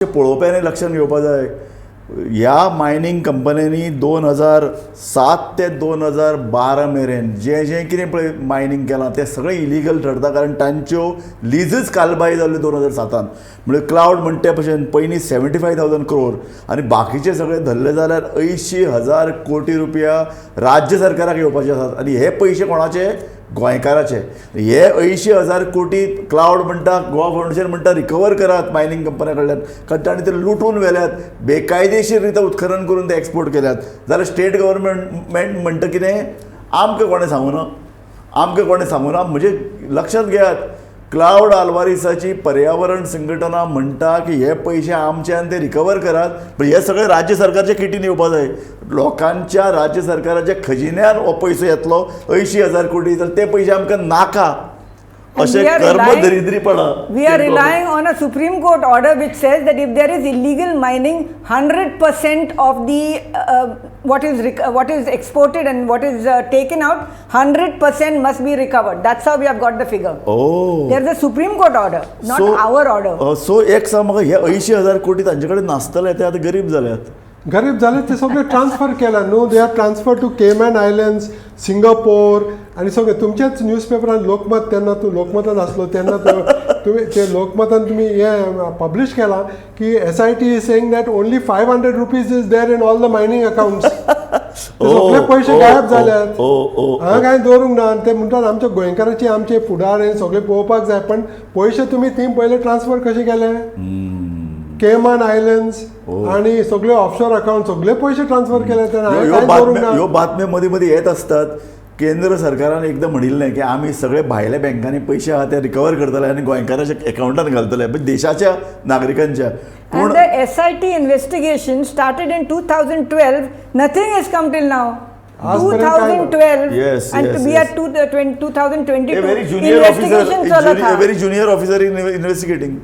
पळोवप्यांनी लक्षात घेवपाक जाय. ह्या मायनींग कंपन्यांनी 2007 ते 2012 मेरेन जें कितें पळय मायनींग केलां तें सगळें इलिगल ठरता, कारण तांच्यो लिजच कालबाही जाल्यो 2007. म्हणजे क्लाउड म्हणटा ते भशेन पयलीं 75,000 crore आनी बाकीचे सगळे धरले जाल्यार 80,000 कोटी रुपया राज्य सरकाराक येवपाचे आसात. आनी हे पयशे कोणाचे? गोंयकाराचे. हे 80,000 कोटी क्लाउड म्हणटा, गोवा फावंडेशन म्हणटा रिकवर करात मायनींग कंपन्या कडल्यान, कारण तांणी ते लुटून व्हेल्यात, बेकायदेशीर रित्या उत्खनन करून ते एक्सपोर्ट केल्यात. जाल्यार स्टेट गव्हर्मेंट म्हणटा कितें, आमकां कोणें सांगूना, आमकां कोणें सांगूना. म्हणजे लक्षात घेयात, क्लाउड आल्वारिसाची पर्यावरण संघटना म्हणटा की हे पयशे आमचे आनी ते रिकवर करात, पण हे सगळे राज्य सरकारच्या किटीन येवपाक जाय. लोकांच्या राज्य सरकाराच्या खजिन्यान हो पयसो येतलो 80,000 कोटी, तर ते पयशे आमकां नाका. अशें कर्मदरिद्रीपणा. We are relying on a Supreme Court order which says that if there is illegal mining, 100% of the what is exported and what is taken out, 100% must be recovered. That's how we have got the figure. Oh. There is a Supreme Court order, not our order. So एक सांग म्हाका, हे 80,000 कोटी तांचे कडेन नासतले, ते आतां गरीब जाल्यात. गरीब झाले ते सगळे ट्रान्सफर केला न्हू. They are transfer to Cayman Islands, Singapore आनी सगळे. तुमच्याच न्यूजपेपरान लोकमत, तेन्ना तूं लोकमतान आसलो तेन्ना तुम्ही ते लोकमतान तुमी हे पब्लीश केला की SIT is saying that only 500 rupees is there in all the mining accounts. सगळे पयशे गायब जाल्यात, हांगा कांय दवरूंक ना. ते म्हणटात आमच्या गोंयकाराची आमचे फुडार हे सगळे पळोवपाक जाय, पण पयशे तुमी थंय पयले ट्रान्सफर कशे केले? केमन आयलँड्स आणि सगळे ऑफशोर अकाउंट सगळे पैसे ट्रान्सफर केले. ह्यो बातम्यो मदीं मदीं येत असतात. केंद्र सरकारान एकदां म्हणिल्लें की आमी सगळे भायल्या बँकांनी पयशे आहा ते रिकवर करतले आनी गोंयकाराच्या अकाउंटान घालतले, देशाच्या नागरिकांच्या. And the SIT investigation started in 2012. Nothing has come till now. 2012. Yes, and yes, we yes. are 2022. A very junior officer, a very junior officer investigating.